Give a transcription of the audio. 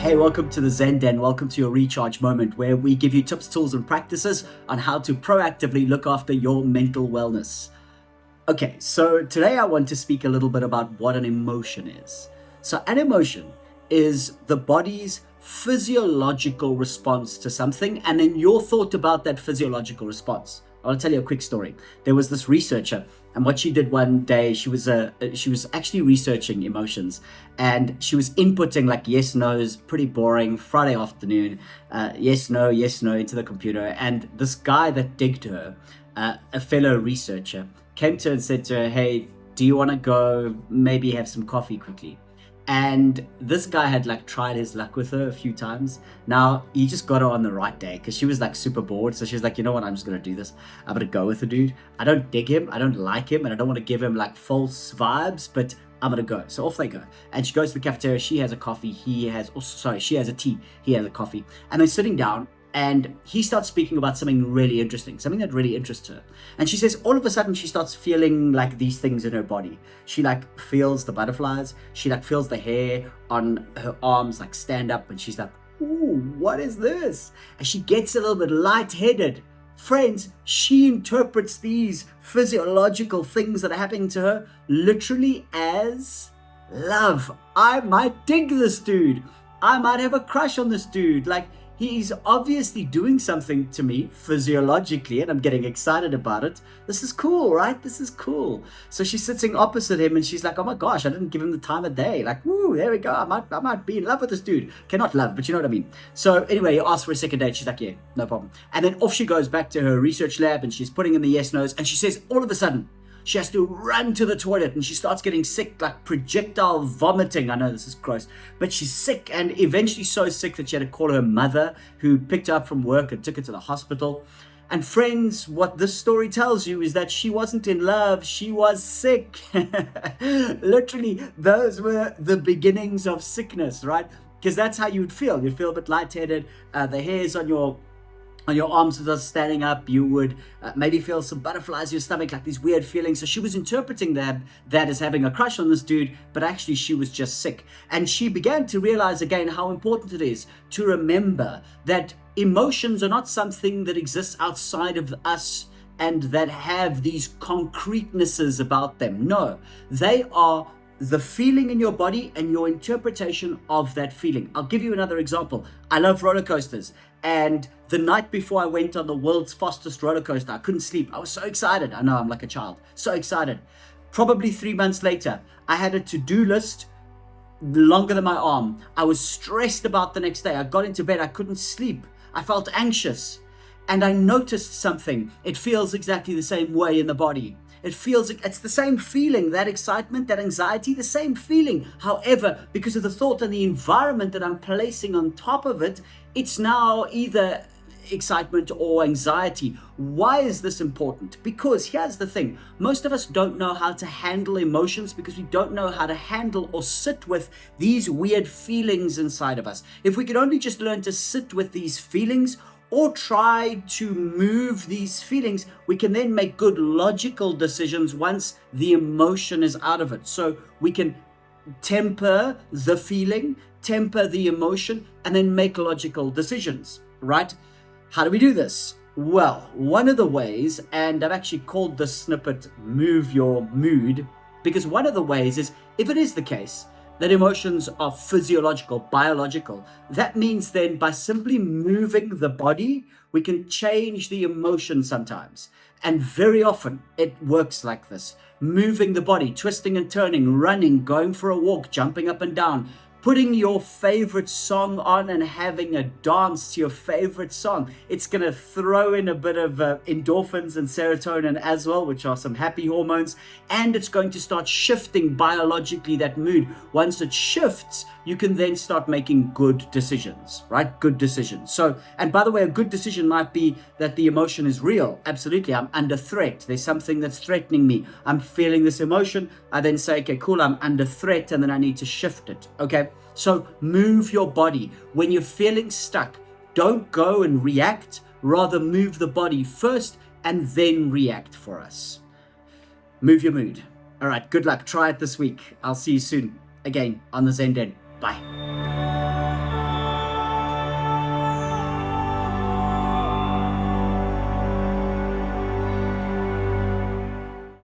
Hey, welcome to the Zen Den. Welcome to your recharge moment where we give you tips, tools, and practices on how to proactively look after your mental wellness. Okay, so today I want to speak a little bit about what an emotion is. So, an emotion is the body's physiological response to something, and then your thought about that physiological response. I'll tell you a quick story. There was this researcher, and what she did one day, she was actually researching emotions, and she was inputting like yes, no's, pretty boring Friday afternoon, yes, no, into the computer. And this guy that digged her, a fellow researcher, came to her and said to her, "Hey, do you want to go maybe have some coffee quickly?" And this guy had like tried his luck with her a few times. Now he just got her on the right day because she was like super bored. So she was like, you know what? I'm just going to do this. I'm going to go with the dude. I don't dig him. I don't like him. And I don't want to give him like false vibes, but I'm going to go. So off they go. And she goes to the cafeteria. She has a coffee. She has a tea. He has a coffee. And they're sitting down. And he starts speaking about something really interesting, something that really interests her. And she says all of a sudden she starts feeling like these things in her body. She like feels the butterflies. She like feels the hair on her arms like stand up, and she's like, ooh, what is this? And she gets a little bit lightheaded. Friends, she interprets these physiological things that are happening to her literally as love. I might dig this dude. I might have a crush on this dude. Like, he's obviously doing something to me physiologically, and I'm getting excited about it. This is cool, right? This is cool. So she's sitting opposite him, and she's like, oh my gosh, I didn't give him the time of day. Like, woo, there we go. I might be in love with this dude. Cannot love, but you know what I mean. So anyway, he asked for a second date. She's like, yeah, no problem. And then off she goes back to her research lab, and she's putting in the yes, no's, and she says all of a sudden, she has to run to the toilet, and she starts getting sick, like projectile vomiting. I know this is gross, but she's sick, and eventually so sick that she had to call her mother, who picked her up from work and took her to the hospital. And friends, what this story tells you is that she wasn't in love, she was sick. Literally, those were the beginnings of sickness, right? Because that's how you'd feel. You'd feel a bit lightheaded, the hairs on your arms are standing up. You would maybe feel some butterflies in your stomach, like these weird feelings. So she was interpreting that as having a crush on this dude, but actually she was just sick. And she began to realize again how important it is to remember that emotions are not something that exists outside of us and that have these concretenesses about them. No, they are the feeling in your body and your interpretation of that feeling. I'll give you another example. I love roller coasters. And the night before I went on the world's fastest roller coaster, I couldn't sleep. I was so excited. I know, I'm like a child. So excited. Probably 3 months later, I had a to-do list longer than my arm. I was stressed about the next day. I got into bed. I couldn't sleep. I felt anxious. And I noticed something. It feels exactly the same way in the body. It's the same feeling, that excitement, that anxiety, the same feeling. However, because of the thought and the environment that I'm placing on top of it, it's now either excitement or anxiety. Why is this important? Because here's the thing. Most of us don't know how to handle emotions because we don't know how to handle or sit with these weird feelings inside of us. If we could only just learn to sit with these feelings, or try to move these feelings, we can then make good logical decisions once the emotion is out of it. So we can temper the feeling, temper the emotion, and then make logical decisions, right? How do we do this? Well, one of the ways, and I've actually called this snippet Move Your Mood, because one of the ways is, if it is the case that emotions are physiological, biological, that means then by simply moving the body, we can change the emotion sometimes. And very often it works like this. Moving the body, twisting and turning, running, going for a walk, jumping up and down, putting your favorite song on and having a dance to your favorite song. It's going to throw in a bit of endorphins and serotonin as well, which are some happy hormones. And it's going to start shifting biologically that mood. Once it shifts, you can then start making good decisions, right? Good decisions. So, and by the way, a good decision might be that the emotion is real. Absolutely. I'm under threat. There's something that's threatening me. I'm feeling this emotion. I then say, okay, cool, I'm under threat, and then I need to shift it. Okay. So move your body. When you're feeling stuck, don't go and react. Rather move the body first and then react for us. Move your mood. All right, good luck. Try it this week. I'll see you soon again on the Zen Den. Bye.